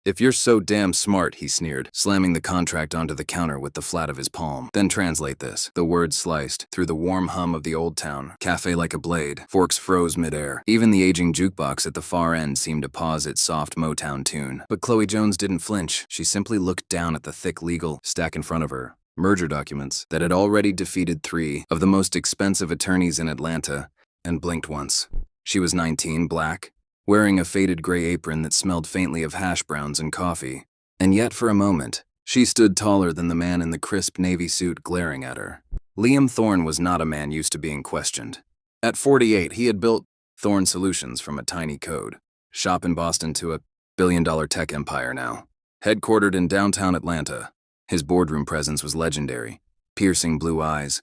If you're so damn smart, he sneered, slamming the contract onto the counter with the flat of his palm. Then translate this. The words sliced through the warm hum of the old town. Cafe like a blade. Forks froze midair. Even the aging jukebox at the far end seemed to pause its soft Motown tune. But Chloe Jones didn't flinch. She simply looked down at the thick legal stack in front of her. Merger documents that had already defeated 3 of the most expensive attorneys in Atlanta, and blinked once. She was 19, black, wearing a faded gray apron that smelled faintly of hash browns and coffee. And yet for a moment, she stood taller than the man in the crisp navy suit glaring at her. Liam Thorne was not a man used to being questioned. At 48, he had built Thorne Solutions from a tiny code shop in Boston to a billion-dollar tech empire now. Headquartered in downtown Atlanta, his boardroom presence was legendary. Piercing blue eyes,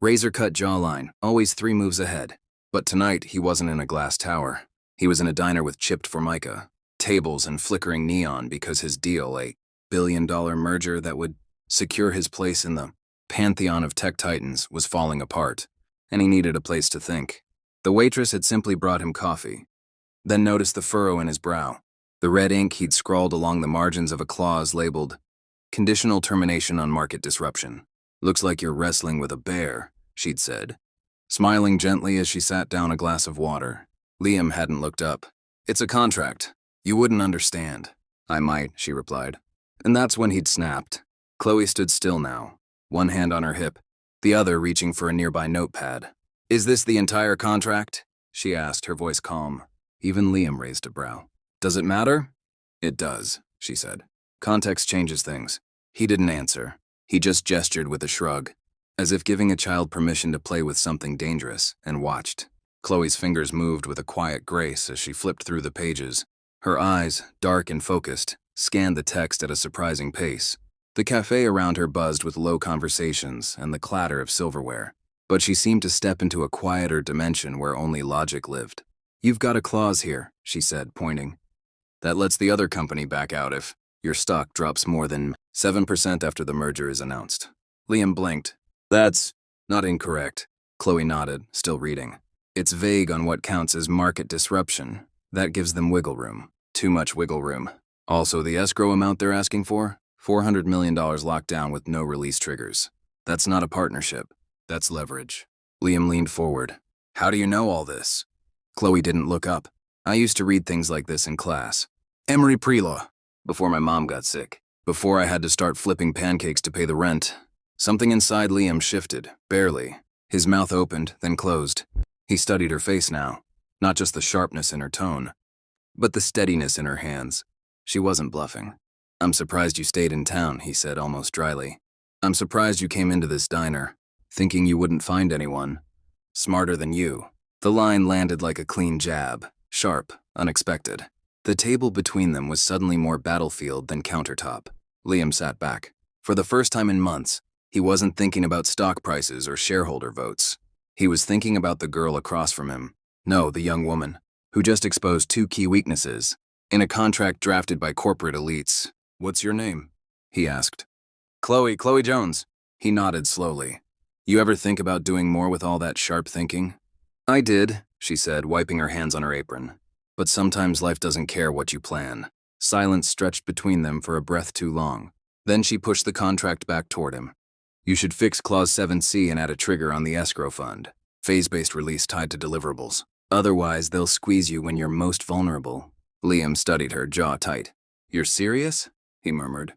razor-cut jawline, always 3 moves ahead. But tonight, he wasn't in a glass tower. He was in a diner with chipped formica, tables and flickering neon because his deal, a billion-dollar merger that would secure his place in the pantheon of tech titans, was falling apart, and he needed a place to think. The waitress had simply brought him coffee, then noticed the furrow in his brow, the red ink he'd scrawled along the margins of a clause labeled "Conditional termination on market disruption." "Looks like you're wrestling with a bear," she'd said, smiling gently as she sat down a glass of water. Liam hadn't looked up. "It's a contract. You wouldn't understand." "I might," she replied. And that's when he'd snapped. Chloe stood still now, one hand on her hip, the other reaching for a nearby notepad. "Is this the entire contract?" she asked, her voice calm. Even Liam raised a brow. "Does it matter?" "It does," she said. "Context changes things." He didn't answer. He just gestured with a shrug, as if giving a child permission to play with something dangerous, and watched. Chloe's fingers moved with a quiet grace as she flipped through the pages. Her eyes, dark and focused, scanned the text at a surprising pace. The cafe around her buzzed with low conversations and the clatter of silverware. But she seemed to step into a quieter dimension where only logic lived. "You've got a clause here," she said, pointing, "that lets the other company back out if your stock drops more than 7% after the merger is announced." Liam blinked. "That's not incorrect." Chloe nodded, still reading. "It's vague on what counts as market disruption. That gives them wiggle room. Too much wiggle room. Also, the escrow amount they're asking for? $400 million locked down with no release triggers. That's not a partnership. That's leverage." Liam leaned forward. "How do you know all this?" Chloe didn't look up. "I used to read things like this in class. Emory pre-law. Before my mom got sick. Before I had to start flipping pancakes to pay the rent." Something inside Liam shifted, barely. His mouth opened, then closed. He studied her face now. Not just the sharpness in her tone, but the steadiness in her hands. She wasn't bluffing. "I'm surprised you stayed in town," he said almost dryly. "I'm surprised you came into this diner, thinking you wouldn't find anyone smarter than you." The line landed like a clean jab, sharp, unexpected. The table between them was suddenly more battlefield than countertop. Liam sat back. For the first time in months, he wasn't thinking about stock prices or shareholder votes. He was thinking about the girl across from him. No, the young woman, who just exposed 2 key weaknesses in a contract drafted by corporate elites. "What's your name?" he asked. Chloe Jones." He nodded slowly. "You ever think about doing more with all that sharp thinking?" "I did," she said, wiping her hands on her apron. "But sometimes life doesn't care what you plan." Silence stretched between them for a breath too long. Then she pushed the contract back toward him. "You should fix Clause 7C and add a trigger on the escrow fund. Phase-based release tied to deliverables. Otherwise, they'll squeeze you when you're most vulnerable." Liam studied her, jaw tight. "You're serious?" he murmured.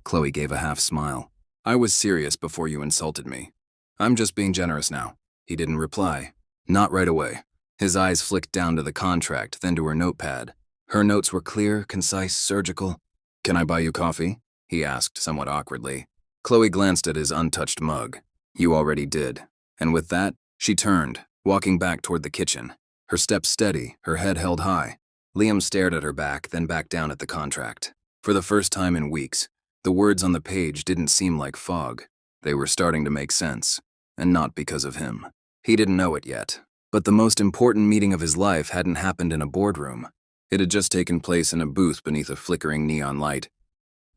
Chloe gave a half smile. "I was serious before you insulted me. I'm just being generous now." He didn't reply. Not right away. His eyes flicked down to the contract, then to her notepad. Her notes were clear, concise, surgical. "Can I buy you coffee?" he asked, somewhat awkwardly. Chloe glanced at his untouched mug. "You already did." And with that, she turned, walking back toward the kitchen. Her steps steady, her head held high. Liam stared at her back, then back down at the contract. For the first time in weeks, the words on the page didn't seem like fog. They were starting to make sense, and not because of him. He didn't know it yet, but the most important meeting of his life hadn't happened in a boardroom. It had just taken place in a booth beneath a flickering neon light,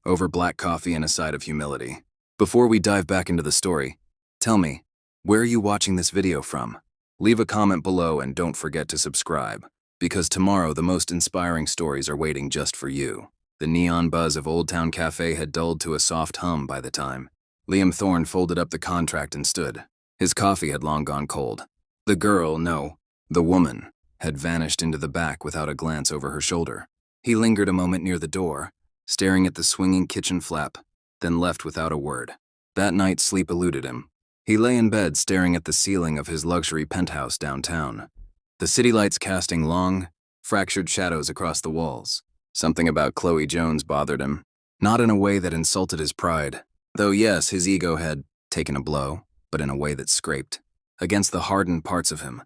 over black coffee and a side of humility. Before we dive back into the story, tell me, where are you watching this video from? Leave a comment below and don't forget to subscribe, because tomorrow the most inspiring stories are waiting just for you. The neon buzz of Old Town Cafe had dulled to a soft hum by the time. Liam Thorne folded up the contract and stood. His coffee had long gone cold. The girl, no, the woman, had vanished into the back without a glance over her shoulder. He lingered a moment near the door, staring at the swinging kitchen flap, then left without a word. That night, sleep eluded him. He lay in bed staring at the ceiling of his luxury penthouse downtown. The city lights casting long, fractured shadows across the walls. Something about Chloe Jones bothered him, not in a way that insulted his pride, though yes, his ego had taken a blow, but in a way that scraped against the hardened parts of him.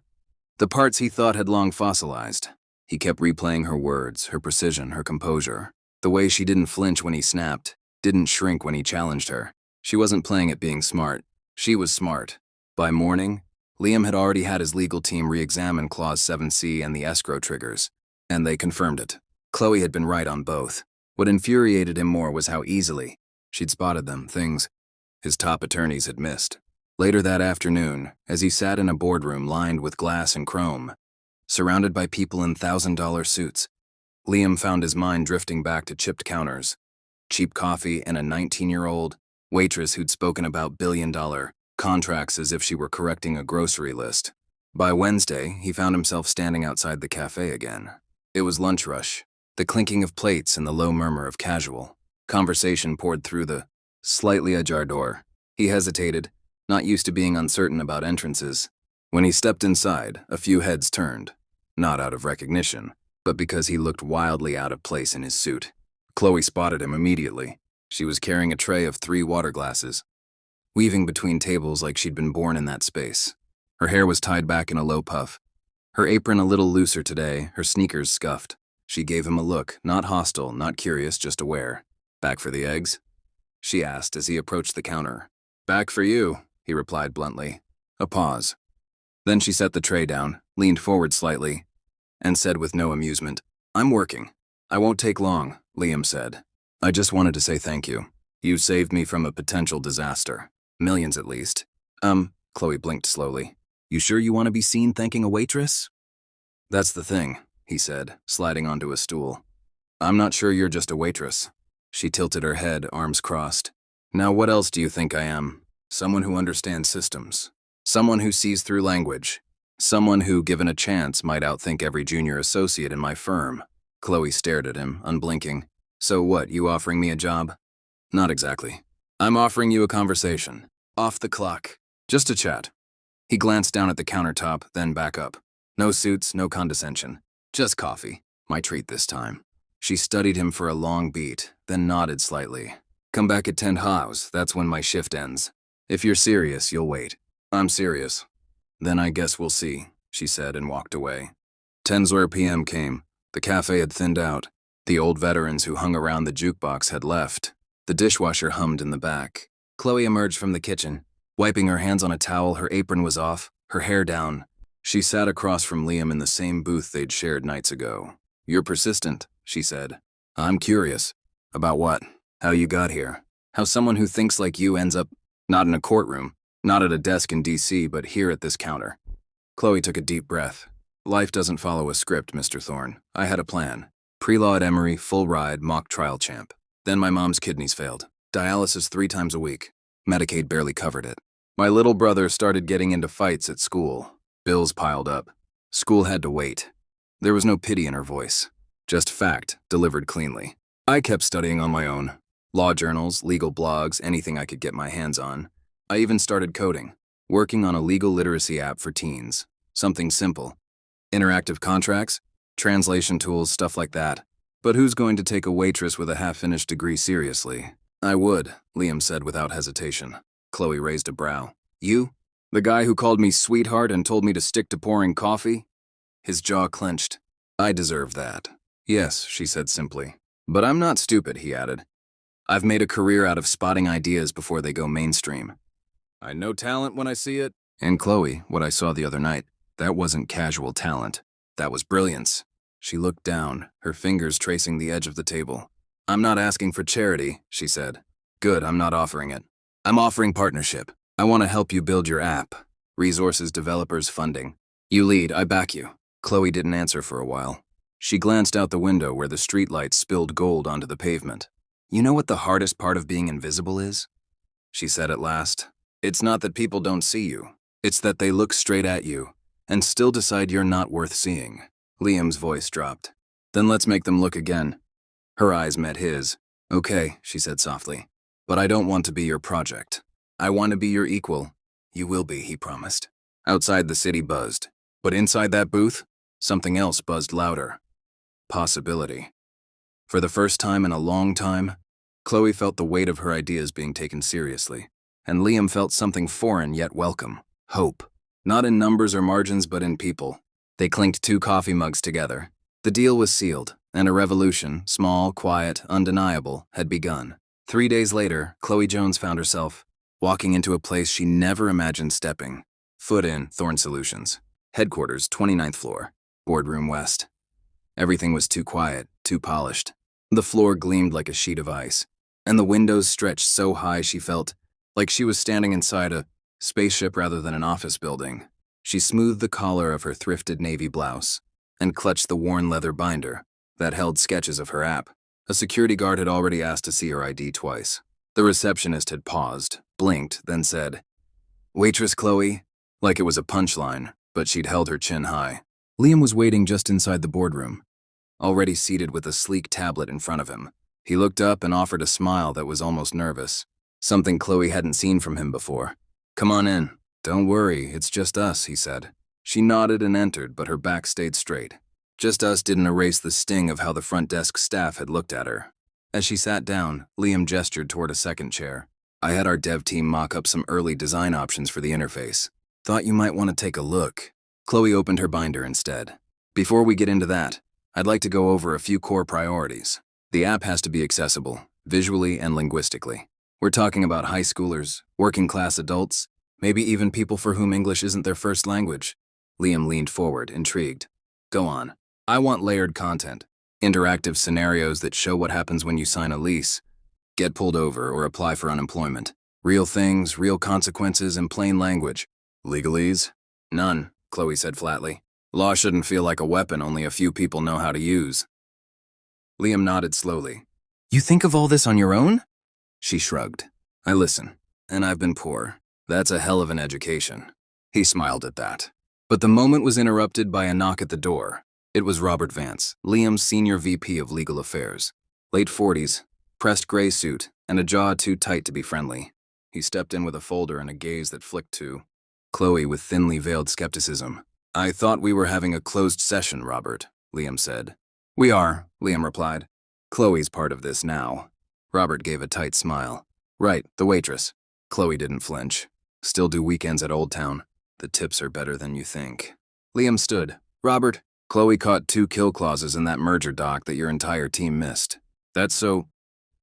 The parts he thought had long fossilized. He kept replaying her words, her precision, her composure, the way she didn't flinch when he snapped, didn't shrink when he challenged her. She wasn't playing at being smart. She was smart. By morning, Liam had already had his legal team re-examine Clause 7C and the escrow triggers, and they confirmed it. Chloe had been right on both. What infuriated him more was how easily she'd spotted them, things his top attorneys had missed. Later that afternoon, as he sat in a boardroom lined with glass and chrome, surrounded by people in $1,000 suits, Liam found his mind drifting back to chipped counters, cheap coffee, and a 19-year-old waitress who'd spoken about billion-dollar contracts as if she were correcting a grocery list. By Wednesday, he found himself standing outside the cafe again. It was lunch rush. The clinking of plates and the low murmur of casual conversation poured through the slightly ajar door. He hesitated, not used to being uncertain about entrances. When he stepped inside, a few heads turned, not out of recognition, but because he looked wildly out of place in his suit. Chloe spotted him immediately. She was carrying a tray of 3 water glasses, weaving between tables like she'd been born in that space. Her hair was tied back in a low puff, her apron a little looser today, her sneakers scuffed. She gave him a look, not hostile, not curious, just aware. "Back for the eggs?" she asked as he approached the counter. "Back for you," he replied bluntly. A pause. Then she set the tray down, leaned forward slightly, and said with no amusement, "I'm working." "I won't take long," Liam said. "I just wanted to say thank you. You saved me from a potential disaster. Millions at least." Chloe blinked slowly. "You sure you want to be seen thanking a waitress?" "That's the thing," he said, sliding onto a stool. "I'm not sure you're just a waitress." She tilted her head, arms crossed. "Now what else do you think I am? Someone who understands systems. Someone who sees through language. Someone who, given a chance, might outthink every junior associate in my firm." Chloe stared at him, unblinking. "So what, you offering me a job?" "Not exactly. I'm offering you a conversation. Off the clock. Just a chat." He glanced down at the countertop, then back up. No suits, no condescension. Just coffee. My treat this time. She studied him for a long beat, then nodded slightly. "Come back at 10 hours, that's when my shift ends. If you're serious, you'll wait." "I'm serious." "Then I guess we'll see," she said and walked away. 10:00 p.m. came. The cafe had thinned out. The old veterans who hung around the jukebox had left. The dishwasher hummed in the back. Chloe emerged from the kitchen, wiping her hands on a towel. Her apron was off, her hair down. She sat across from Liam in the same booth they'd shared nights ago. "You're persistent," she said. "I'm curious." "About what?" "How you got here. How someone who thinks like you ends up not in a courtroom, not at a desk in D.C., but here at this counter." Chloe took a deep breath. "Life doesn't follow a script, Mr. Thorne. I had a plan. Pre-law at Emory, full ride, mock trial champ. Then my mom's kidneys failed. Dialysis 3 times a week. Medicaid barely covered it. My little brother started getting into fights at school. Bills piled up. School had to wait." There was no pity in her voice. Just fact, delivered cleanly. "I kept studying on my own. Law journals, legal blogs, anything I could get my hands on. I even started coding, working on a legal literacy app for teens. Something simple. Interactive contracts, translation tools, stuff like that. But who's going to take a waitress with a half-finished degree seriously?" "I would," Liam said without hesitation. Chloe raised a brow. "You? The guy who called me sweetheart and told me to stick to pouring coffee?" His jaw clenched. "I deserve that." "Yes," she said simply. "But I'm not stupid," he added. "I've made a career out of spotting ideas before they go mainstream. I know talent when I see it." And Chloe, what I saw the other night, that wasn't casual talent. That was brilliance. She looked down, her fingers tracing the edge of the table. "I'm not asking for charity," she said. "Good, I'm not offering it. I'm offering partnership. I want to help you build your app. Resources, developers, funding. You lead, I back you." Chloe didn't answer for a while. She glanced out the window where the streetlights spilled gold onto the pavement. You know what the hardest part of being invisible is? She said at last. It's not that people don't see you. It's that they look straight at you and still decide you're not worth seeing. Liam's voice dropped. Then let's make them look again. Her eyes met his. Okay, she said softly. But I don't want to be your project. I want to be your equal. You will be, he promised. Outside the city buzzed. But inside that booth, something else buzzed louder. Possibility. For the first time in a long time, Chloe felt the weight of her ideas being taken seriously, and Liam felt something foreign yet welcome. Hope. Not in numbers or margins, but in people. They clinked 2 coffee mugs together. The deal was sealed, and a revolution, small, quiet, undeniable, had begun. 3 days later, Chloe Jones found herself walking into a place she never imagined stepping. Foot in, Thorn Solutions. Headquarters, 29th floor. Boardroom West. Everything was too quiet, too polished. The floor gleamed like a sheet of ice, and the windows stretched so high she felt like she was standing inside a spaceship rather than an office building. She smoothed the collar of her thrifted navy blouse and clutched the worn leather binder that held sketches of her app. A security guard had already asked to see her ID twice. The receptionist had paused, blinked, then said, "Waitress Chloe," like it was a punchline, but she'd held her chin high. Liam was waiting just inside the boardroom, already seated with a sleek tablet in front of him. He looked up and offered a smile that was almost nervous, something Chloe hadn't seen from him before. "Come on in. Don't worry, it's just us," he said. She nodded and entered, but her back stayed straight. Just us didn't erase the sting of how the front desk staff had looked at her. As she sat down, Liam gestured toward a second chair. "I had our dev team mock up some early design options for the interface. Thought you might want to take a look." Chloe opened her binder instead. "Before we get into that, I'd like to go over a few core priorities. The app has to be accessible, visually and linguistically. We're talking about high schoolers, working-class adults, maybe even people for whom English isn't their first language." Liam leaned forward, intrigued. "Go on." "I want layered content, interactive scenarios that show what happens when you sign a lease, get pulled over, or apply for unemployment. Real things, real consequences, in plain language. Legalese? None," Chloe said flatly. "Law shouldn't feel like a weapon only a few people know how to use." Liam nodded slowly. "You think of all this on your own?" She shrugged. "I listen, and I've been poor. That's a hell of an education." He smiled at that. But the moment was interrupted by a knock at the door. It was Robert Vance, Liam's senior VP of Legal Affairs. Late 40s, pressed gray suit, and a jaw too tight to be friendly. He stepped in with a folder and a gaze that flicked to Chloe with thinly veiled skepticism. "I thought we were having a closed session, Robert," Liam said. "We are," Liam replied. "Chloe's part of this now." Robert gave a tight smile. "Right, the waitress." Chloe didn't flinch. "Still do weekends at Old Town. The tips are better than you think." Liam stood. "Robert, Chloe caught 2 kill clauses in that merger doc that your entire team missed. That's so..."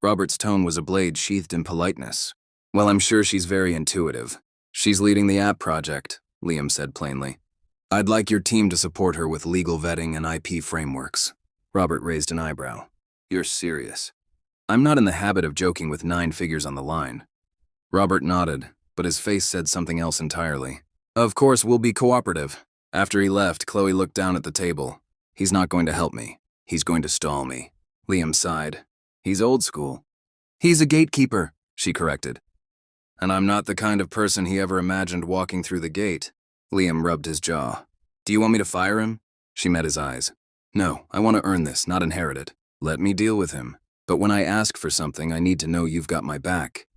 Robert's tone was a blade sheathed in politeness. "Well, I'm sure she's very intuitive. She's leading the app project," Liam said plainly. "I'd like your team to support her with legal vetting and IP frameworks." Robert raised an eyebrow. "You're serious?" "I'm not in the habit of joking with 9 figures on the line." Robert nodded, but his face said something else entirely. "Of course, we'll be cooperative." After he left, Chloe looked down at the table. "He's not going to help me. He's going to stall me." Liam sighed. "He's old school." "He's a gatekeeper," she corrected. "And I'm not the kind of person he ever imagined walking through the gate." Liam rubbed his jaw. "Do you want me to fire him?" She met his eyes. "No, I want to earn this, not inherit it. Let me deal with him. But when I ask for something, I need to know you've got my back."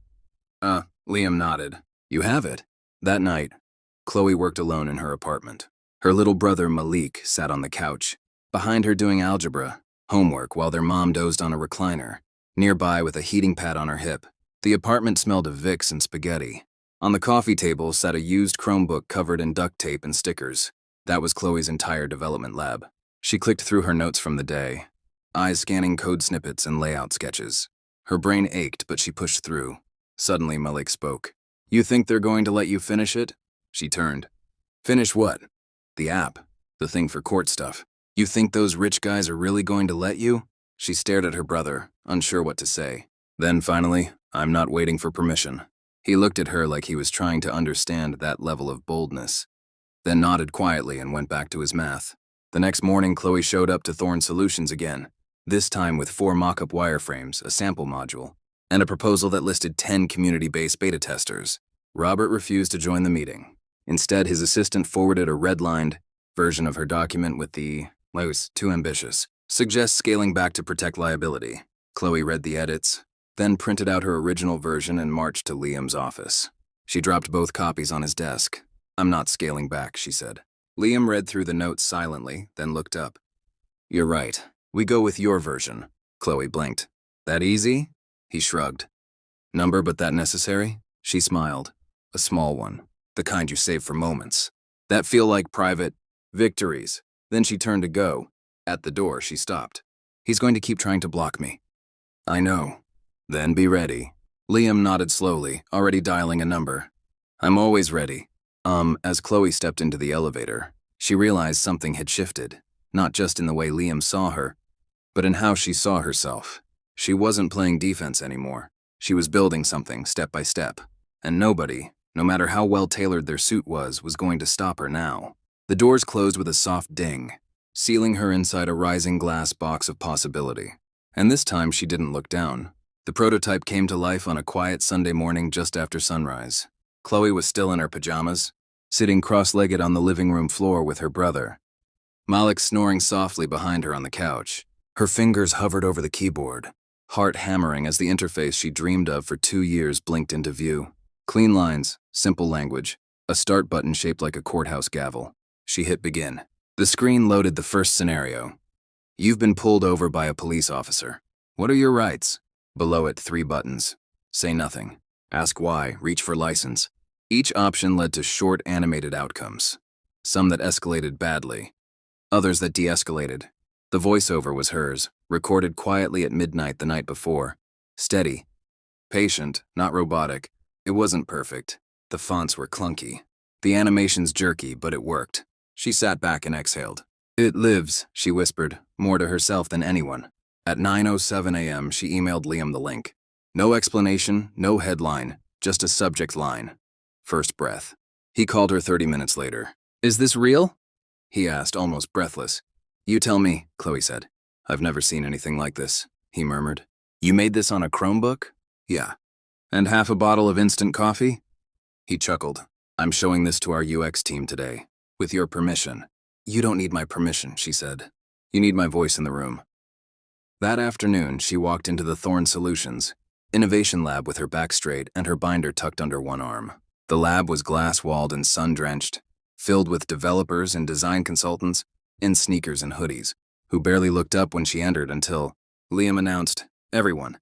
Liam nodded. "You have it." That night, Chloe worked alone in her apartment. Her little brother, Malik, sat on the couch, behind her doing algebra, homework, while their mom dozed on a recliner, nearby with a heating pad on her hip. The apartment smelled of Vicks and spaghetti. On the coffee table sat a used Chromebook covered in duct tape and stickers. That was Chloe's entire development lab. She clicked through her notes from the day, eyes scanning code snippets and layout sketches. Her brain ached, but she pushed through. Suddenly, Malik spoke. "You think they're going to let you finish it?" She turned. "Finish what?" "The app. The thing for court stuff. You think those rich guys are really going to let you?" She stared at her brother, unsure what to say. Then finally, "I'm not waiting for permission." He looked at her like he was trying to understand that level of boldness, then nodded quietly and went back to his math. The next morning, Chloe showed up to Thorn Solutions again, this time with 4 mock-up wireframes, a sample module, and a proposal that listed 10 community-based beta testers. Robert refused to join the meeting. Instead, his assistant forwarded a redlined version of her document with the, well, it was too ambitious, suggests scaling back to protect liability. Chloe read the edits, then printed out her original version and marched to Liam's office. She dropped both copies on his desk. "I'm not scaling back," she said. Liam read through the notes silently, then looked up. "You're right. We go with your version." Chloe blinked. "That easy?" He shrugged. "Number but that necessary?" She smiled. "A small one. The kind you save for moments. That feel like private victories." Then she turned to go. At the door, she stopped. "He's going to keep trying to block me." "I know." "Then be ready." Liam nodded slowly, already dialing a number. "I'm always ready." As Chloe stepped into the elevator, she realized something had shifted, not just in the way Liam saw her, but in how she saw herself. She wasn't playing defense anymore. She was building something step by step, and nobody, no matter how well-tailored their suit was going to stop her now. The doors closed with a soft ding, sealing her inside a rising glass box of possibility. And this time she didn't look down. The prototype came to life on a quiet Sunday morning just after sunrise. Chloe was still in her pajamas, sitting cross-legged on the living room floor with her brother. Malik snoring softly behind her on the couch. Her fingers hovered over the keyboard, heart hammering as the interface she dreamed of for 2 years blinked into view. Clean lines, simple language, a start button shaped like a courthouse gavel. She hit begin. The screen loaded the first scenario. "You've been pulled over by a police officer. What are your rights?" Below it, 3 buttons. Say nothing. Ask why. Reach for license. Each option led to short animated outcomes. Some that escalated badly. Others that de-escalated. The voiceover was hers, recorded quietly at midnight the night before. Steady. Patient, not robotic. It wasn't perfect. The fonts were clunky. The animations jerky, but it worked. She sat back and exhaled. "It lives," she whispered, more to herself than anyone. At 9:07 a.m., she emailed Liam the link. No explanation, no headline, just a subject line. First breath. He called her 30 minutes later. "Is this real?" he asked, almost breathless. "You tell me," Chloe said. "I've never seen anything like this," he murmured. "You made this on a Chromebook?" "Yeah." "And half a bottle of instant coffee?" He chuckled. "I'm showing this to our UX team today, with your permission." "You don't need my permission," she said. "You need my voice in the room." That afternoon, she walked into the Thorn Solutions innovation lab with her back straight and her binder tucked under one arm. The lab was glass-walled and sun-drenched, filled with developers and design consultants in sneakers and hoodies, who barely looked up when she entered until Liam announced, "Everyone,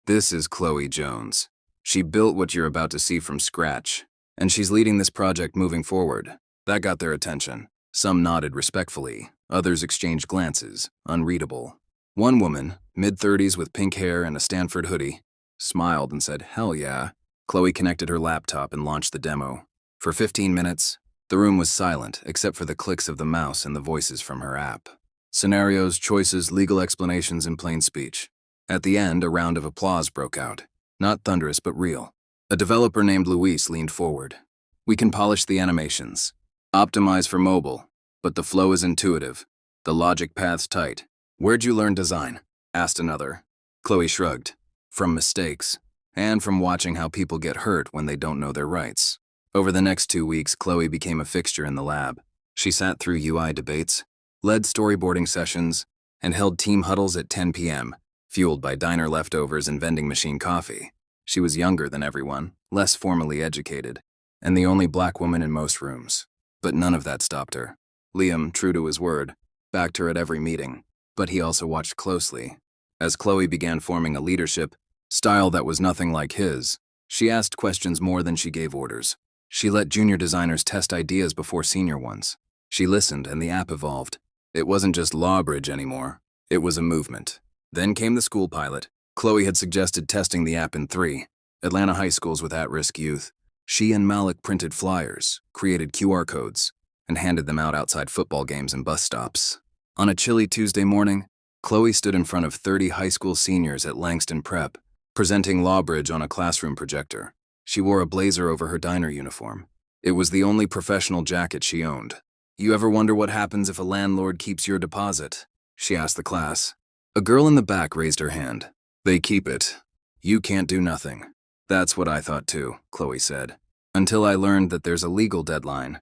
this is Chloe Jones. She built what you're about to see from scratch, and she's leading this project moving forward." That got their attention. Some nodded respectfully, others exchanged glances, unreadable. One woman, mid-30s with pink hair and a Stanford hoodie, smiled and said, "Hell yeah." Chloe connected her laptop and launched the demo. For 15 minutes, the room was silent except for the clicks of the mouse and the voices from her app. Scenarios, choices, legal explanations in plain speech. At the end, a round of applause broke out. Not thunderous, but real. A developer named Luis leaned forward. "We can polish the animations, optimize for mobile, but the flow is intuitive. The logic path's tight." "Where'd you learn design?" asked another. Chloe shrugged. "From mistakes, and from watching how people get hurt when they don't know their rights." Over the next 2 weeks, Chloe became a fixture in the lab. She sat through UI debates, led storyboarding sessions, and held team huddles at 10 p.m., fueled by diner leftovers and vending machine coffee. She was younger than everyone, less formally educated, and the only black woman in most rooms. But none of that stopped her. Liam, true to his word, backed her at every meeting, but he also watched closely. As Chloe began forming a leadership style that was nothing like his, she asked questions more than she gave orders. She let junior designers test ideas before senior ones. She listened, and the app evolved. It wasn't just Lawbridge anymore. It was a movement. Then came the school pilot. Chloe had suggested testing the app in 3 Atlanta high schools with at-risk youth. She and Malik printed flyers, created QR codes, and handed them out outside football games and bus stops. On a chilly Tuesday morning, Chloe stood in front of 30 high school seniors at Langston Prep, presenting Lawbridge on a classroom projector. She wore a blazer over her diner uniform. It was the only professional jacket she owned. You ever wonder what happens if a landlord keeps your deposit? She asked the class. A girl in the back raised her hand. They keep it. You can't do nothing. That's what I thought too, Chloe said. Until I learned that there's a legal deadline.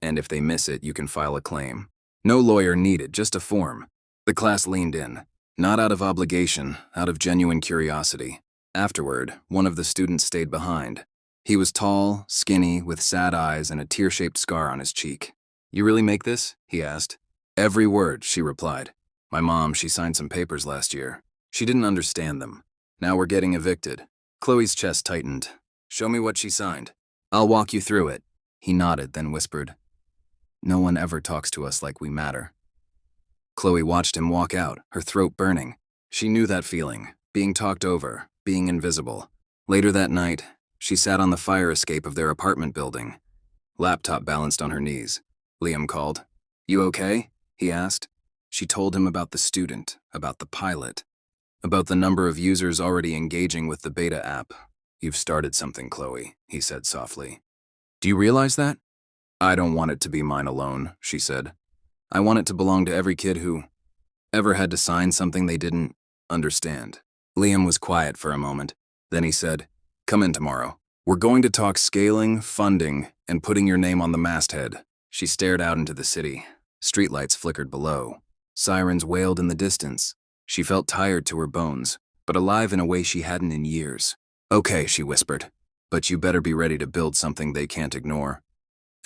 And if they miss it, you can file a claim. No lawyer needed, just a form. The class leaned in. Not out of obligation, out of genuine curiosity. Afterward, one of the students stayed behind. He was tall, skinny, with sad eyes and a tear-shaped scar on his cheek. You really make this? He asked. Every word, she replied. My mom, she signed some papers last year. She didn't understand them. Now we're getting evicted. Chloe's chest tightened. Show me what she signed. I'll walk you through it. He nodded, then whispered. No one ever talks to us like we matter. Chloe watched him walk out, her throat burning. She knew that feeling, being talked over, being invisible. Later that night, she sat on the fire escape of their apartment building. Laptop balanced on her knees. Liam called. You okay? He asked. She told him about the student, about the pilot, about the number of users already engaging with the beta app. You've started something, Chloe, he said softly. Do you realize that? I don't want it to be mine alone, she said. I want it to belong to every kid who ever had to sign something they didn't understand. Liam was quiet for a moment. Then he said, Come in tomorrow. We're going to talk scaling, funding, and putting your name on the masthead. She stared out into the city. Streetlights flickered below. Sirens wailed in the distance. She felt tired to her bones, but alive in a way she hadn't in years. Okay, she whispered, but you better be ready to build something they can't ignore.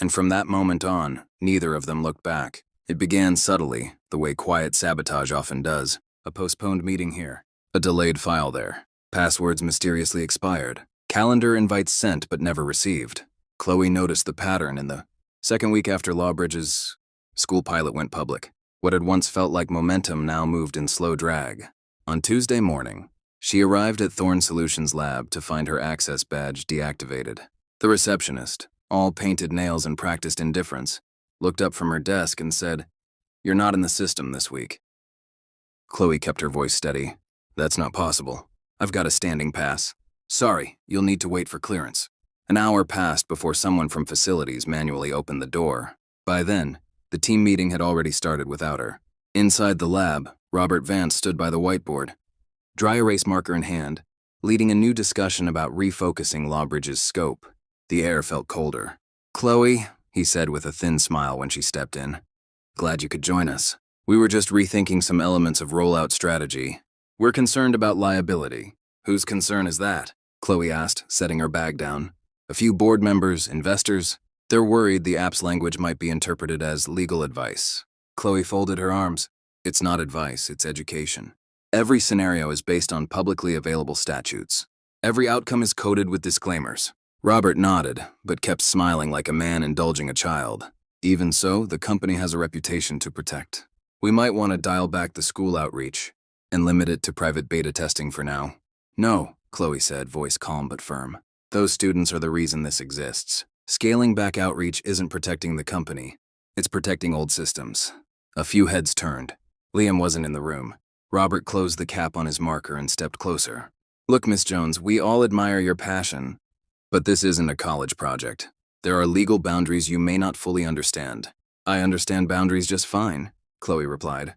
And from that moment on, neither of them looked back. It began subtly, the way quiet sabotage often does. A postponed meeting here. A delayed file there. Passwords mysteriously expired. Calendar invites sent but never received. Chloe noticed the pattern in the second week after Lawbridge's school pilot went public. What had once felt like momentum now moved in slow drag. On Tuesday morning, she arrived at Thorn Solutions lab to find her access badge deactivated. The receptionist, all painted nails and practiced indifference, looked up from her desk and said, You're not in the system this week. Chloe kept her voice steady. That's not possible. I've got a standing pass. Sorry, you'll need to wait for clearance. An hour passed before someone from facilities manually opened the door. By then, the team meeting had already started without her. Inside the lab, Robert Vance stood by the whiteboard, dry erase marker in hand, leading a new discussion about refocusing Lawbridge's scope. The air felt colder. Chloe, he said with a thin smile when she stepped in. Glad you could join us. We were just rethinking some elements of rollout strategy. We're concerned about liability. Whose concern is that? Chloe asked, setting her bag down. A few board members, investors. They're worried the app's language might be interpreted as legal advice. Chloe folded her arms. It's not advice, it's education. Every scenario is based on publicly available statutes. Every outcome is coded with disclaimers. Robert nodded, but kept smiling like a man indulging a child. Even so, the company has a reputation to protect. We might want to dial back the school outreach and limit it to private beta testing for now. No, Chloe said, voice calm but firm. Those students are the reason this exists. Scaling back outreach isn't protecting the company. It's protecting old systems. A few heads turned. Liam wasn't in the room. Robert closed the cap on his marker and stepped closer. Look, Miss Jones, we all admire your passion, but this isn't a college project. There are legal boundaries you may not fully understand. I understand boundaries just fine, Chloe replied.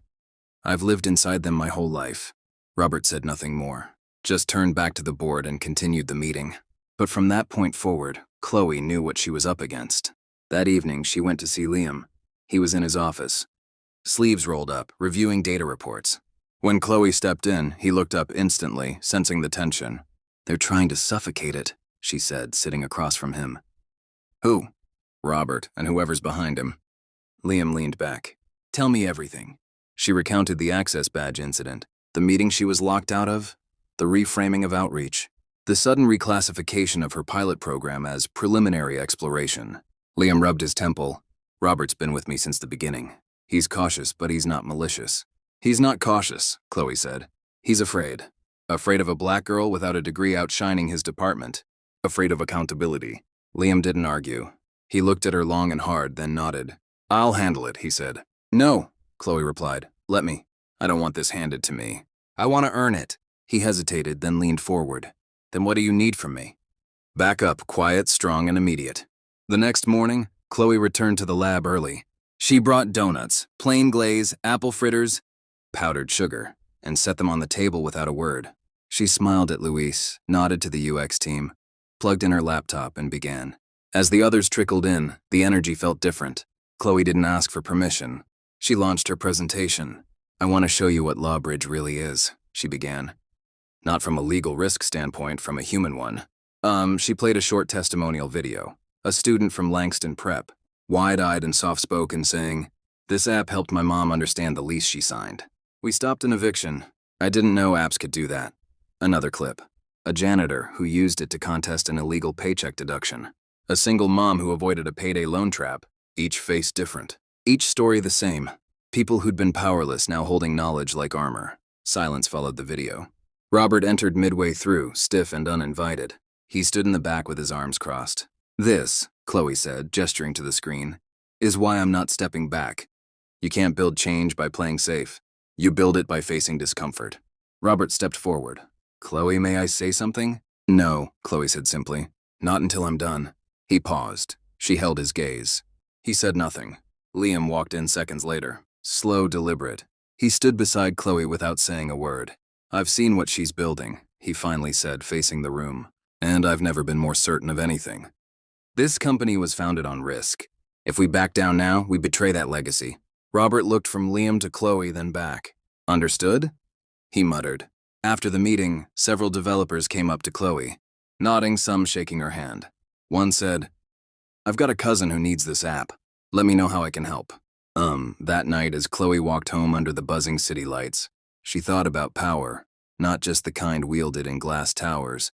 I've lived inside them my whole life. Robert said nothing more, just turned back to the board and continued the meeting. But from that point forward, Chloe knew what she was up against. That evening, she went to see Liam. He was in his office, sleeves rolled up, reviewing data reports. When Chloe stepped in, he looked up instantly, sensing the tension. They're trying to suffocate it, she said, sitting across from him. Who? Robert, and whoever's behind him. Liam leaned back. Tell me everything. She recounted the access badge incident, the meeting she was locked out of, the reframing of outreach, the sudden reclassification of her pilot program as preliminary exploration. Liam rubbed his temple. Robert's been with me since the beginning. He's cautious, but he's not malicious. He's not cautious, Chloe said. He's afraid. Afraid of a black girl without a degree outshining his department. Afraid of accountability. Liam didn't argue. He looked at her long and hard, then nodded. I'll handle it, he said. No, Chloe replied. Let me. I don't want this handed to me. I want to earn it. He hesitated, then leaned forward. Then what do you need from me? Back up, quiet, strong, and immediate. The next morning, Chloe returned to the lab early. She brought donuts, plain glaze, apple fritters, powdered sugar, and set them on the table without a word. She smiled at Luis, nodded to the UX team, plugged in her laptop, and began. As the others trickled in, the energy felt different. Chloe didn't ask for permission. She launched her presentation. "I want to show you what Lawbridge really is," she began. Not from a legal risk standpoint, from a human one. She played a short testimonial video. A student from Langston Prep, wide-eyed and soft-spoken, saying, "This app helped my mom understand the lease she signed. We stopped an eviction. I didn't know apps could do that." Another clip. A janitor who used it to contest an illegal paycheck deduction. A single mom who avoided a payday loan trap. Each face different. Each story the same. People who'd been powerless now holding knowledge like armor. Silence followed the video. Robert entered midway through, stiff and uninvited. He stood in the back with his arms crossed. "This," Chloe said, gesturing to the screen, "is why I'm not stepping back. You can't build change by playing safe. You build it by facing discomfort." Robert stepped forward. "Chloe, may I say something?" "No," Chloe said simply. "Not until I'm done." He paused. She held his gaze. He said nothing. Liam walked in seconds later. Slow, deliberate. He stood beside Chloe without saying a word. "I've seen what she's building," he finally said, facing the room. "And I've never been more certain of anything. This company was founded on risk. If we back down now, we betray that legacy." Robert looked from Liam to Chloe, then back. "Understood?" he muttered. After the meeting, several developers came up to Chloe, nodding, some shaking her hand. One said, "I've got a cousin who needs this app. Let me know how I can help." That night, as Chloe walked home under the buzzing city lights, she thought about power, not just the kind wielded in glass towers,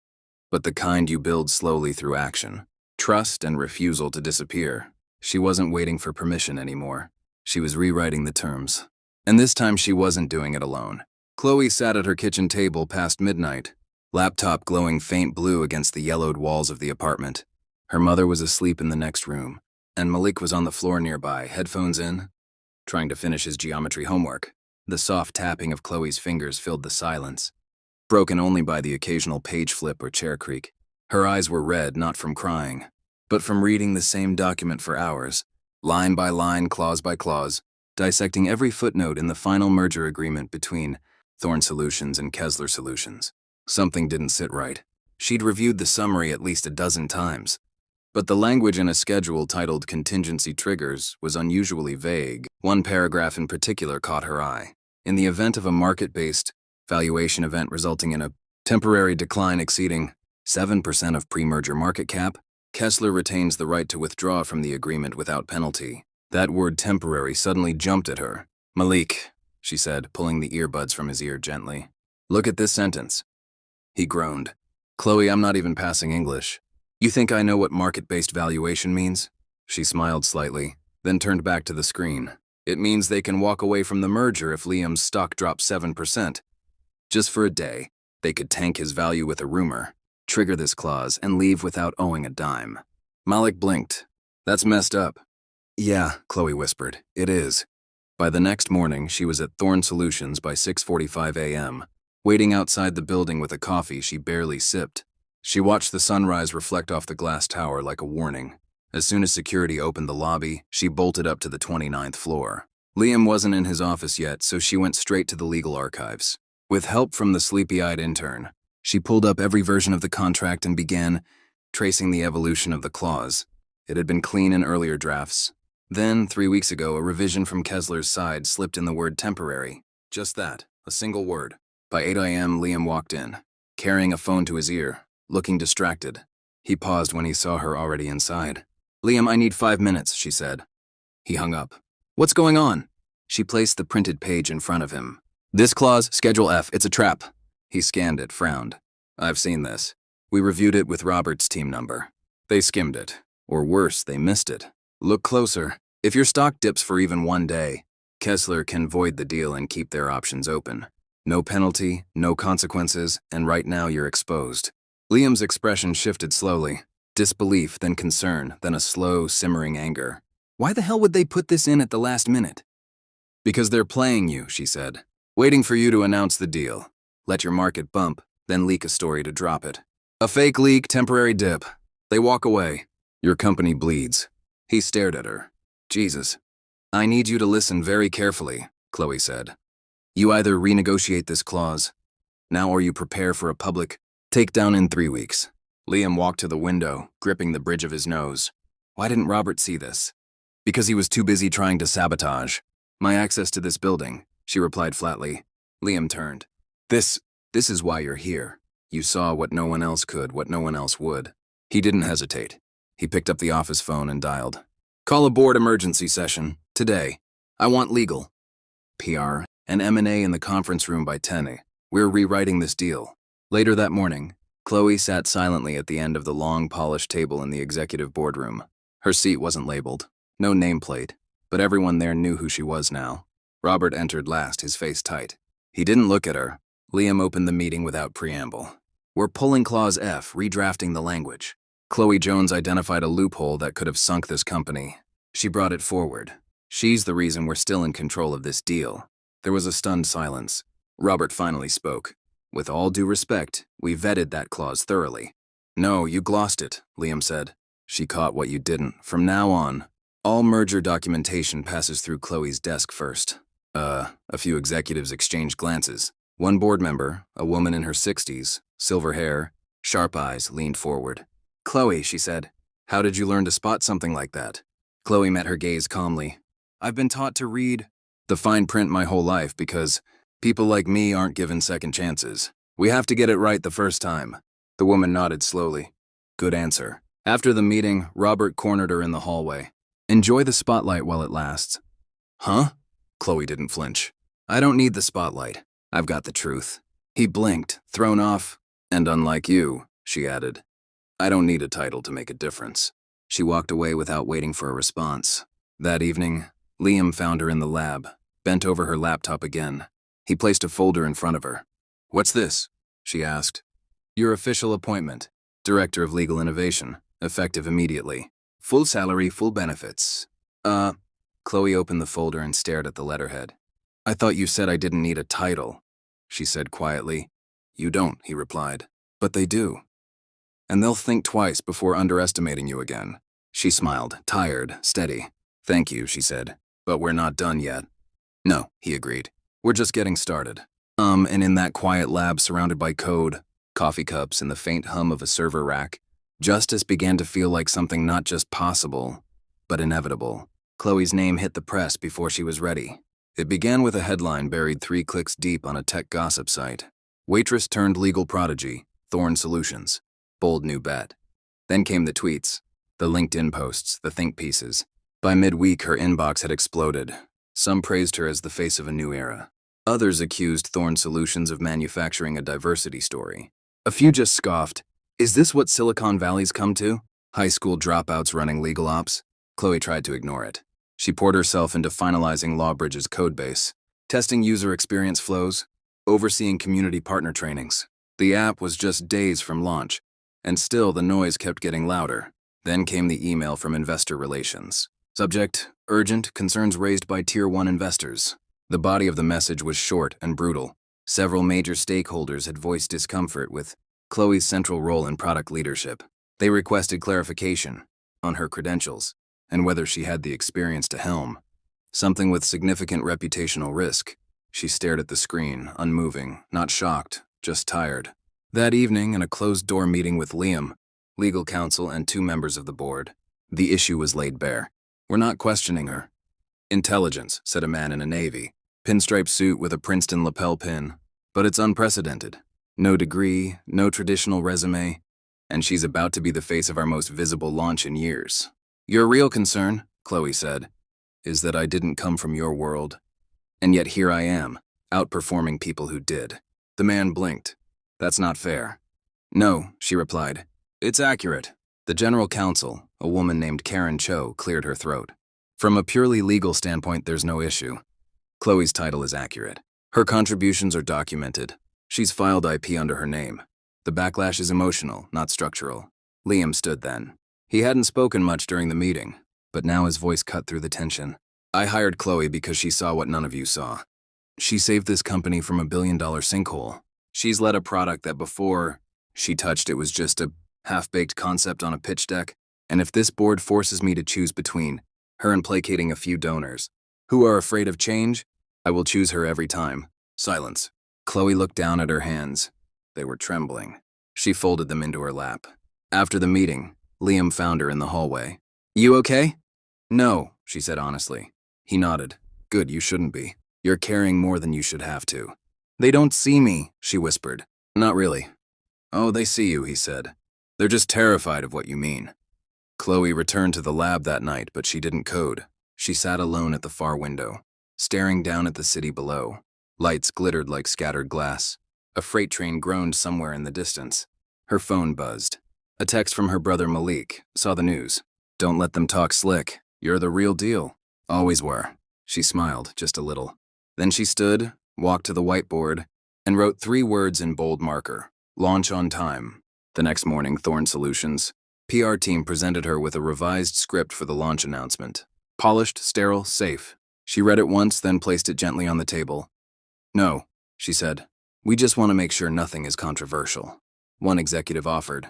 but the kind you build slowly through action. Trust and refusal to disappear. She wasn't waiting for permission anymore. She was rewriting the terms. And this time she wasn't doing it alone. Chloe sat at her kitchen table past midnight, laptop glowing faint blue against the yellowed walls of the apartment. Her mother was asleep in the next room, and Malik was on the floor nearby, headphones in, trying to finish his geometry homework. The soft tapping of Chloe's fingers filled the silence, broken only by the occasional page flip or chair creak. Her eyes were red, not from crying, but from reading the same document for hours, line by line, clause by clause, dissecting every footnote in the final merger agreement between Thorn Solutions and Kessler Solutions. Something didn't sit right. She'd reviewed the summary at least a dozen times, but the language in a schedule titled Contingency Triggers was unusually vague. One paragraph in particular caught her eye. In the event of a market-based valuation event resulting in a temporary decline exceeding 7% of pre-merger market cap, Kessler retains the right to withdraw from the agreement without penalty. That word temporary suddenly jumped at her. "Malik," she said, pulling the earbuds from his ear gently. "Look at this sentence." He groaned. "Chloe, I'm not even passing English. You think I know what market-based valuation means?" She smiled slightly, then turned back to the screen. "It means they can walk away from the merger if Liam's stock drops 7%. Just for a day, they could tank his value with a rumor, trigger this clause, and leave without owing a dime." Malik blinked. "That's messed up." "Yeah," Chloe whispered, "it is." By the next morning, she was at Thorn Solutions by 6:45 a.m., waiting outside the building with a coffee she barely sipped. She watched the sunrise reflect off the glass tower like a warning. As soon as security opened the lobby, she bolted up to the 29th floor. Liam wasn't in his office yet, so she went straight to the legal archives. With help from the sleepy-eyed intern, she pulled up every version of the contract and began tracing the evolution of the clause. It had been clean in earlier drafts. Then, 3 weeks ago, a revision from Kessler's side slipped in the word temporary. Just that, a single word. By 8 a.m., Liam walked in, carrying a phone to his ear, looking distracted. He paused when he saw her already inside. "Liam, I need 5 minutes," she said. He hung up. "What's going on?" She placed the printed page in front of him. "This clause, Schedule F, it's a trap." He scanned it, frowned. "I've seen this. We reviewed it with Robert's team number. They skimmed it. Or worse, they missed it. Look closer. If your stock dips for even 1 day, Kessler can void the deal and keep their options open. No penalty, no consequences, and right now you're exposed." Liam's expression shifted slowly. Disbelief, then concern, then a slow, simmering anger. "Why the hell would they put this in at the last minute?" "Because they're playing you," she said. "Waiting for you to announce the deal. Let your market bump, then leak a story to drop it. A fake leak, temporary dip. They walk away. Your company bleeds." He stared at her. "Jesus. I need you to listen very carefully, Chloe said. You either renegotiate this clause now or you prepare for a public takedown in 3 weeks. Liam walked to the window, gripping the bridge of his nose. Why didn't Robert see this? Because he was too busy trying to sabotage my access to this building, she replied flatly. Liam turned. This is why you're here. You saw what no one else could, what no one else would. He didn't hesitate. He picked up the office phone and dialed. Call a board emergency session, today. I want legal, PR, and M&A in the conference room by 10. We're rewriting this deal. Later that morning, Chloe sat silently at the end of the long, polished table in the executive boardroom. Her seat wasn't labeled, no nameplate, but everyone there knew who she was now. Robert entered last, his face tight. He didn't look at her. Liam opened the meeting without preamble. We're pulling Clause F, redrafting the language. Chloe Jones identified a loophole that could have sunk this company. She brought it forward. She's the reason we're still in control of this deal. There was a stunned silence. Robert finally spoke. With all due respect, we vetted that clause thoroughly. No, you glossed it, Liam said. She caught what you didn't. From now on, all merger documentation passes through Chloe's desk first. A few executives exchanged glances. One board member, a woman in her 60s, silver hair, sharp eyes, leaned forward. Chloe, she said, how did you learn to spot something like that? Chloe met her gaze calmly. I've been taught to read the fine print my whole life because people like me aren't given second chances. We have to get it right the first time. The woman nodded slowly. Good answer. After the meeting, Robert cornered her in the hallway. Enjoy the spotlight while it lasts. Huh? Chloe didn't flinch. I don't need the spotlight. I've got the truth. He blinked, thrown off. And unlike you, she added, I don't need a title to make a difference. She walked away without waiting for a response. That evening, Liam found her in the lab, bent over her laptop again. He placed a folder in front of her. What's this? She asked. Your official appointment. Director of Legal Innovation. Effective immediately. Full salary, full benefits. Chloe opened the folder and stared at the letterhead. I thought you said I didn't need a title, she said quietly. You don't, he replied. But they do. And they'll think twice before underestimating you again. She smiled, tired, steady. Thank you, she said. But we're not done yet. No, he agreed. We're just getting started. And in that quiet lab surrounded by code, coffee cups, and the faint hum of a server rack, justice began to feel like something not just possible, but inevitable. Chloe's name hit the press before she was ready. It began with a headline buried 3 clicks deep on a tech gossip site. Waitress turned legal prodigy, Thorn Solutions. Bold new bet. Then came the tweets, the LinkedIn posts, the think pieces. By midweek, her inbox had exploded. Some praised her as the face of a new era. Others accused Thorn Solutions of manufacturing a diversity story. A few just scoffed. Is this what Silicon Valley's come to? High school dropouts running legal ops? Chloe tried to ignore it. She poured herself into finalizing Lawbridge's codebase, testing user experience flows, overseeing community partner trainings. The app was just days from launch, and still the noise kept getting louder. Then came the email from Investor Relations. Subject, urgent, concerns raised by Tier 1 investors. The body of the message was short and brutal. Several major stakeholders had voiced discomfort with Chloe's central role in product leadership. They requested clarification on her credentials and whether she had the experience to helm something with significant reputational risk. She stared at the screen, unmoving, not shocked, just tired. That evening, in a closed-door meeting with Liam, legal counsel, and 2 members of the board, the issue was laid bare. We're not questioning her. Intelligence, said a man in a navy, pinstripe suit with a Princeton lapel pin, but it's unprecedented. No degree, no traditional resume, and she's about to be the face of our most visible launch in years. Your real concern, Chloe said, is that I didn't come from your world, and yet here I am, outperforming people who did. The man blinked. That's not fair. No, she replied. It's accurate. The general counsel, a woman named Karen Cho, cleared her throat. From a purely legal standpoint, there's no issue. Chloe's title is accurate. Her contributions are documented. She's filed IP under her name. The backlash is emotional, not structural. Liam stood then. He hadn't spoken much during the meeting, but now his voice cut through the tension. I hired Chloe because she saw what none of you saw. She saved this company from a billion-dollar sinkhole. She's led a product that before she touched it was just a half-baked concept on a pitch deck. And if this board forces me to choose between her and placating a few donors, who are afraid of change? I will choose her every time. Silence. Chloe looked down at her hands. They were trembling. She folded them into her lap. After the meeting, Liam found her in the hallway. You okay? No, she said honestly. He nodded. Good, you shouldn't be. You're carrying more than you should have to. They don't see me, she whispered. Not really. Oh, they see you, he said. They're just terrified of what you mean. Chloe returned to the lab that night, but she didn't code. She sat alone at the far window, staring down at the city below. Lights glittered like scattered glass. A freight train groaned somewhere in the distance. Her phone buzzed. A text from her brother Malik. Saw the news. Don't let them talk slick. You're the real deal. Always were. She smiled, just a little. Then she stood, walked to the whiteboard, and wrote 3 words in bold marker. Launch on time. The next morning, Thorn Solutions' PR team presented her with a revised script for the launch announcement. Polished, sterile, safe. She read it once, then placed it gently on the table. No, she said. We just want to make sure nothing is controversial. One executive offered.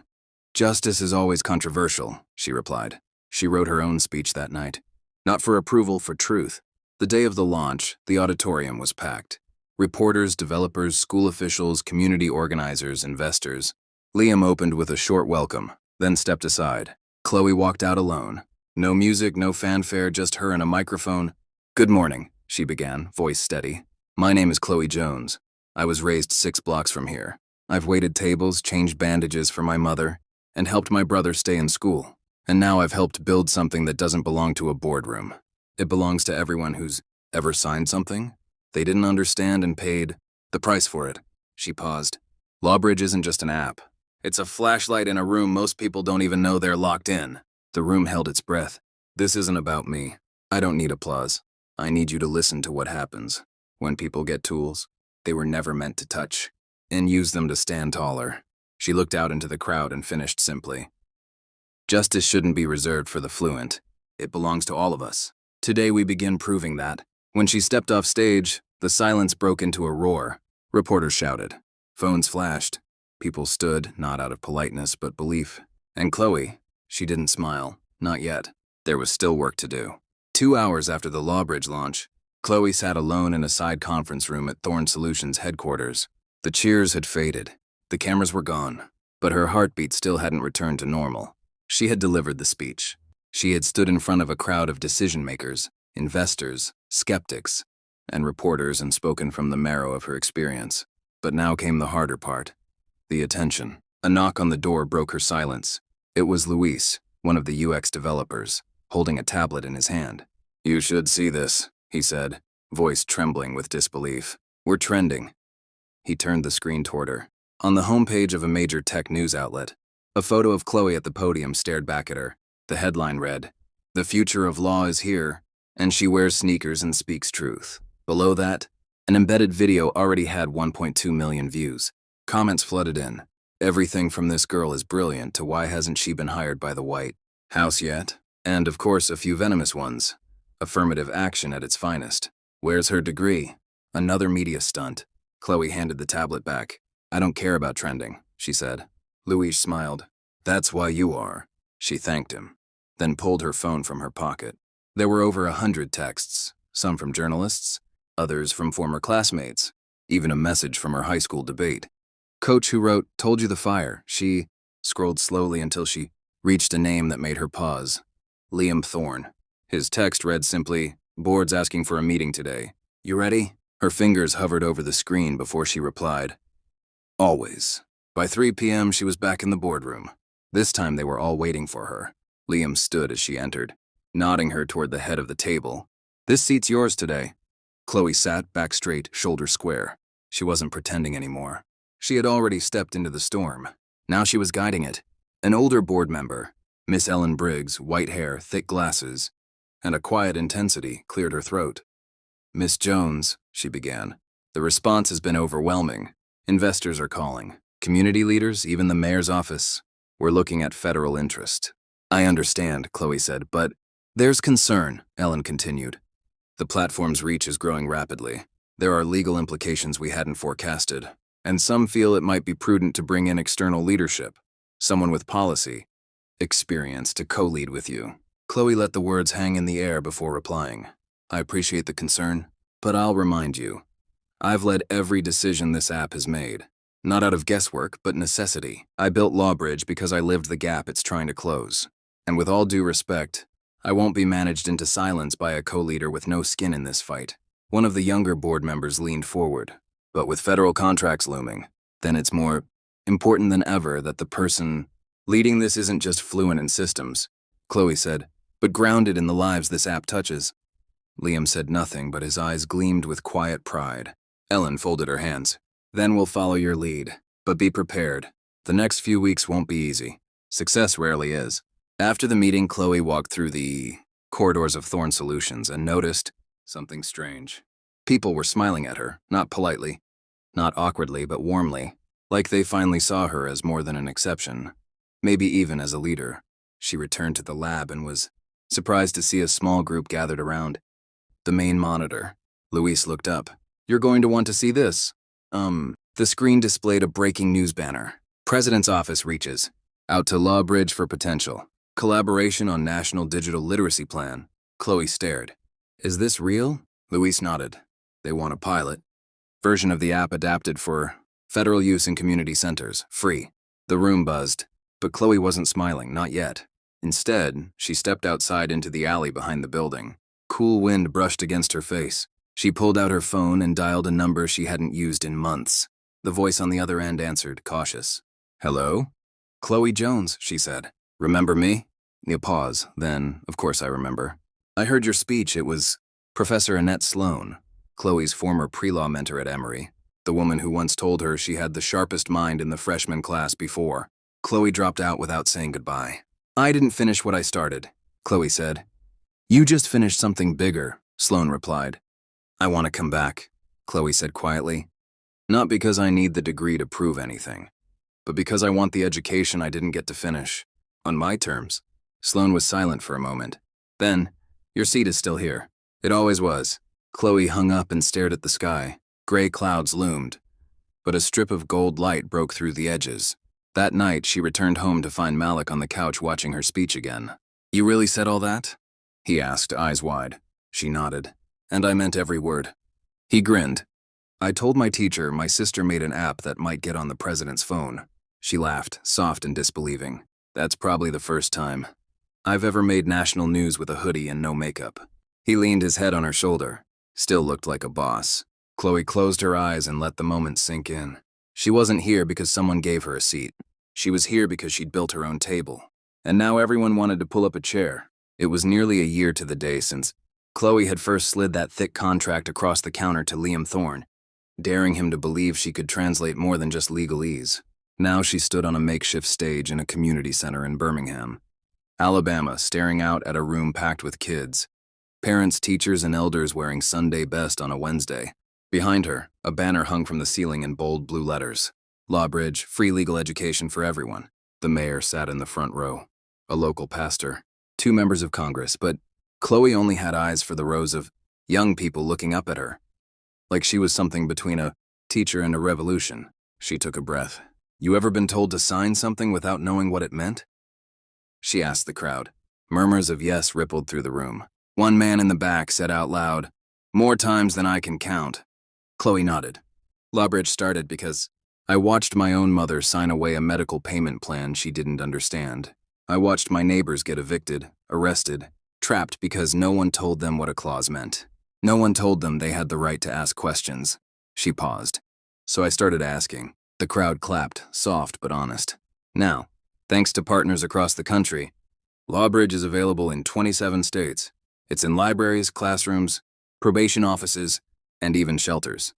Justice is always controversial, she replied. She wrote her own speech that night. Not for approval, for truth. The day of the launch, the auditorium was packed. Reporters, developers, school officials, community organizers, investors. Liam opened with a short welcome, then stepped aside. Chloe walked out alone. No music, no fanfare, just her and a microphone. Good morning, she began, voice steady. My name is Chloe Jones. I was raised 6 blocks from here. I've waited tables, changed bandages for my mother, and helped my brother stay in school. And now I've helped build something that doesn't belong to a boardroom. It belongs to everyone who's ever signed something. They didn't understand and paid the price for it. She paused. Lawbridge isn't just an app. It's a flashlight in a room most people don't even know they're locked in. The room held its breath. This isn't about me. I don't need applause. I need you to listen to what happens. When people get tools, they were never meant to touch, and use them to stand taller. She looked out into the crowd and finished simply. Justice shouldn't be reserved for the fluent. It belongs to all of us. Today we begin proving that. When she stepped off stage, the silence broke into a roar. Reporters shouted. Phones flashed. People stood, not out of politeness but belief. And Chloe, she didn't smile. Not yet. There was still work to do. 2 hours after the Lawbridge launch, Chloe sat alone in a side conference room at Thorn Solutions headquarters. The cheers had faded. The cameras were gone. But her heartbeat still hadn't returned to normal. She had delivered the speech. She had stood in front of a crowd of decision-makers, investors, skeptics, and reporters and spoken from the marrow of her experience. But now came the harder part. The attention. A knock on the door broke her silence. It was Luis, one of the UX developers, holding a tablet in his hand. You should see this, he said, voice trembling with disbelief. We're trending. He turned the screen toward her. On the homepage of a major tech news outlet, a photo of Chloe at the podium stared back at her. The headline read, "The future of law is here, and she wears sneakers and speaks truth." Below that, an embedded video already had 1.2 million views. Comments flooded in. Everything from "this girl is brilliant" to "why hasn't she been hired by the White House yet?" And, of course, a few venomous ones. Affirmative action at its finest. Where's her degree? Another media stunt. Chloe handed the tablet back. I don't care about trending, she said. Louise smiled. That's why you are. She thanked him, then pulled her phone from her pocket. There were over 100 texts, some from journalists, others from former classmates, even a message from her high school debate. Coach who wrote, "Told you the fire." She scrolled slowly until she reached a name that made her pause. Liam Thorne. His text read simply, "Board's asking for a meeting today. You ready?" Her fingers hovered over the screen before she replied, "Always." By 3 p.m., she was back in the boardroom. This time they were all waiting for her. Liam stood as she entered, nodding her toward the head of the table. "This seat's yours today." Chloe sat back straight, shoulders square. She wasn't pretending anymore. She had already stepped into the storm. Now she was guiding it. An older board member, Miss Ellen Briggs, white hair, thick glasses, and a quiet intensity cleared her throat. "Miss Jones," she began, "the response has been overwhelming. Investors are calling. Community leaders, even the mayor's office. We're looking at federal interest." "I understand," Chloe said, "but there's concern," Ellen continued. "The platform's reach is growing rapidly. There are legal implications we hadn't forecasted, and some feel it might be prudent to bring in external leadership, someone with policy experience to co-lead with you." Chloe let the words hang in the air before replying. I appreciate the concern, but I'll remind you, I've led every decision this app has made. Not out of guesswork, but necessity. I built Lawbridge because I lived the gap it's trying to close. And with all due respect, I won't be managed into silence by a co-leader with no skin in this fight. One of the younger board members leaned forward. But with federal contracts looming, then it's more important than ever that the person leading this isn't just fluent in systems, Chloe said, but grounded in the lives this app touches. Liam said nothing, but his eyes gleamed with quiet pride. Ellen folded her hands. Then we'll follow your lead, but be prepared. The next few weeks won't be easy. Success rarely is. After the meeting, Chloe walked through the corridors of Thorn Solutions and noticed something strange. People were smiling at her, not politely, not awkwardly, but warmly, like they finally saw her as more than an exception, maybe even as a leader. She returned to the lab and was surprised to see a small group gathered around the main monitor. Luis looked up. You're going to want to see this. The screen displayed a breaking news banner. President's office reaches out to Lawbridge for potential collaboration on National Digital Literacy Plan. Chloe stared. Is this real? Luis nodded. They want a pilot version of the app adapted for federal use in community centers, free. The room buzzed, but Chloe wasn't smiling, not yet. Instead, she stepped outside into the alley behind the building. Cool wind brushed against her face. She pulled out her phone and dialed a number she hadn't used in months. The voice on the other end answered, cautious. Hello? Chloe Jones, she said. Remember me? A pause, then, of course I remember. I heard your speech. It was Professor Annette Sloan, Chloe's former pre-law mentor at Emory, the woman who once told her she had the sharpest mind in the freshman class before. Chloe dropped out without saying goodbye. I didn't finish what I started, Chloe said. You just finished something bigger, Sloan replied. I want to come back, Chloe said quietly. Not because I need the degree to prove anything, but because I want the education I didn't get to finish. On my terms. Sloan was silent for a moment. Then, your seat is still here. It always was. Chloe hung up and stared at the sky. Gray clouds loomed, but a strip of gold light broke through the edges. That night, she returned home to find Malik on the couch watching her speech again. You really said all that? He asked, eyes wide. She nodded. And I meant every word. He grinned. I told my teacher my sister made an app that might get on the president's phone. She laughed, soft and disbelieving. That's probably the first time I've ever made national news with a hoodie and no makeup. He leaned his head on her shoulder. Still looked like a boss. Chloe closed her eyes and let the moment sink in. She wasn't here because someone gave her a seat. She was here because she'd built her own table. And now everyone wanted to pull up a chair. It was nearly a year to the day since Chloe had first slid that thick contract across the counter to Liam Thorne, daring him to believe she could translate more than just legalese. Now she stood on a makeshift stage in a community center in Birmingham, Alabama, staring out at a room packed with kids. Parents, teachers, and elders wearing Sunday best on a Wednesday. Behind her, a banner hung from the ceiling in bold blue letters. Lawbridge, free legal education for everyone. The mayor sat in the front row. A local pastor. 2 members of Congress, but Chloe only had eyes for the rows of young people looking up at her. Like she was something between a teacher and a revolution. She took a breath. You ever been told to sign something without knowing what it meant? She asked the crowd. Murmurs of yes rippled through the room. One man in the back said out loud, more times than I can count. Chloe nodded. Lawbridge started because I watched my own mother sign away a medical payment plan she didn't understand. I watched my neighbors get evicted, arrested, trapped because no one told them what a clause meant. No one told them they had the right to ask questions. She paused. So I started asking. The crowd clapped, soft but honest. Now, thanks to partners across the country, Lawbridge is available in 27 states. It's in libraries, classrooms, probation offices, and even shelters.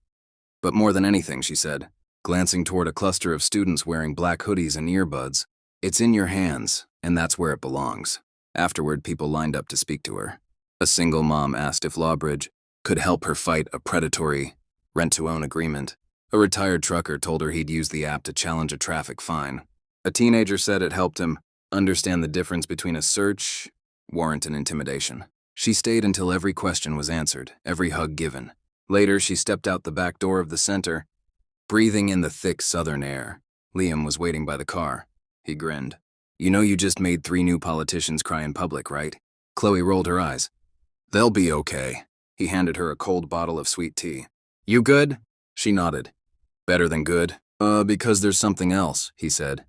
But more than anything, she said, glancing toward a cluster of students wearing black hoodies and earbuds, it's in your hands, and that's where it belongs. Afterward, people lined up to speak to her. A single mom asked if Lawbridge could help her fight a predatory rent-to-own agreement. A retired trucker told her he'd use the app to challenge a traffic fine. A teenager said it helped him understand the difference between a search warrant and intimidation. She stayed until every question was answered, every hug given. Later, she stepped out the back door of the center, breathing in the thick southern air. Liam was waiting by the car. He grinned. You know you just made 3 new politicians cry in public, right? Chloe rolled her eyes. They'll be okay. He handed her a cold bottle of sweet tea. You good? She nodded. Better than good. Because there's something else, he said,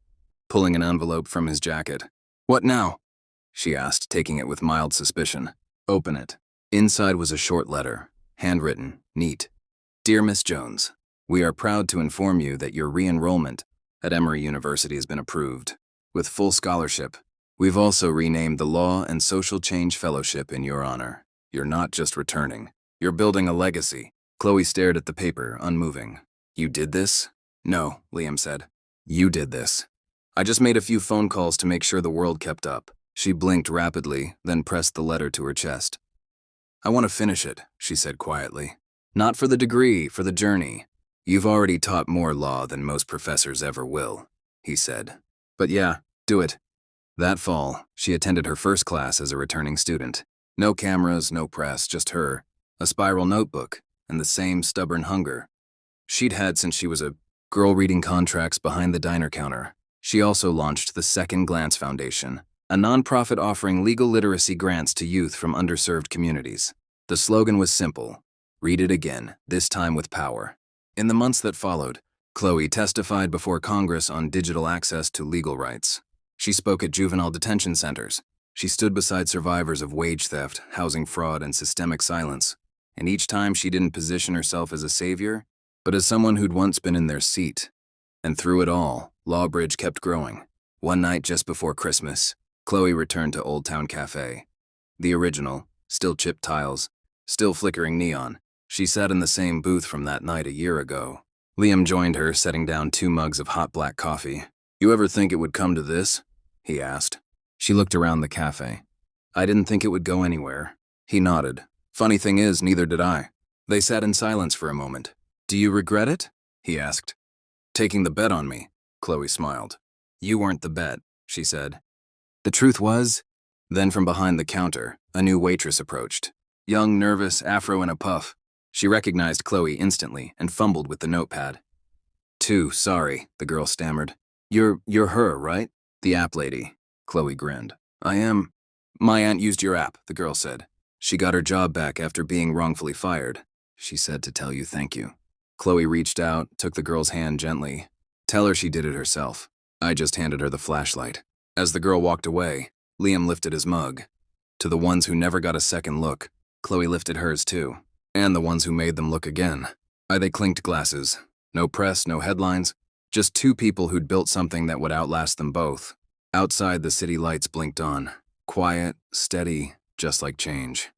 pulling an envelope from his jacket. What now? She asked, taking it with mild suspicion. Open it. Inside was a short letter, handwritten, neat. Dear Miss Jones, we are proud to inform you that your re-enrollment at Emory University has been approved, with full scholarship. We've also renamed the Law and Social Change Fellowship in your honor. You're not just returning. You're building a legacy. Chloe stared at the paper, unmoving. You did this? No, Liam said. You did this. I just made a few phone calls to make sure the world kept up. She blinked rapidly, then pressed the letter to her chest. I want to finish it, she said quietly. Not for the degree, for the journey. You've already taught more law than most professors ever will, he said. But yeah, do it. That fall, she attended her first class as a returning student. No cameras, no press, just her, a spiral notebook, and the same stubborn hunger she'd had since she was a girl reading contracts behind the diner counter. She also launched the Second Glance Foundation, a nonprofit offering legal literacy grants to youth from underserved communities. The slogan was simple, read it again, this time with power. In the months that followed, Chloe testified before Congress on digital access to legal rights. She spoke at juvenile detention centers. She stood beside survivors of wage theft, housing fraud, and systemic silence. And each time she didn't position herself as a savior, but as someone who'd once been in their seat. And through it all, Lawbridge kept growing. One night just before Christmas, Chloe returned to Old Town Cafe. The original, still chipped tiles, still flickering neon. She sat in the same booth from that night a year ago. Liam joined her, setting down 2 mugs of hot black coffee. You ever think it would come to this? He asked. She looked around the cafe. I didn't think it would go anywhere. He nodded. Funny thing is, neither did I. They sat in silence for a moment. Do you regret it? He asked. Taking the bet on me, Chloe smiled. You weren't the bet, she said. The truth was, then from behind the counter, a new waitress approached. Young, nervous, afro in a puff. She recognized Chloe instantly and fumbled with the notepad. Too sorry, the girl stammered. You're her, right? The app lady. Chloe grinned. I am. My aunt used your app, the girl said. She got her job back after being wrongfully fired. She said to tell you thank you. Chloe reached out, took the girl's hand gently. Tell her she did it herself. I just handed her the flashlight. As the girl walked away, Liam lifted his mug. To the ones who never got a second look, Chloe lifted hers too. And the ones who made them look again. They clinked glasses. No press, no headlines. Just 2 people who'd built something that would outlast them both. Outside, the city lights blinked on. Quiet, steady, just like change.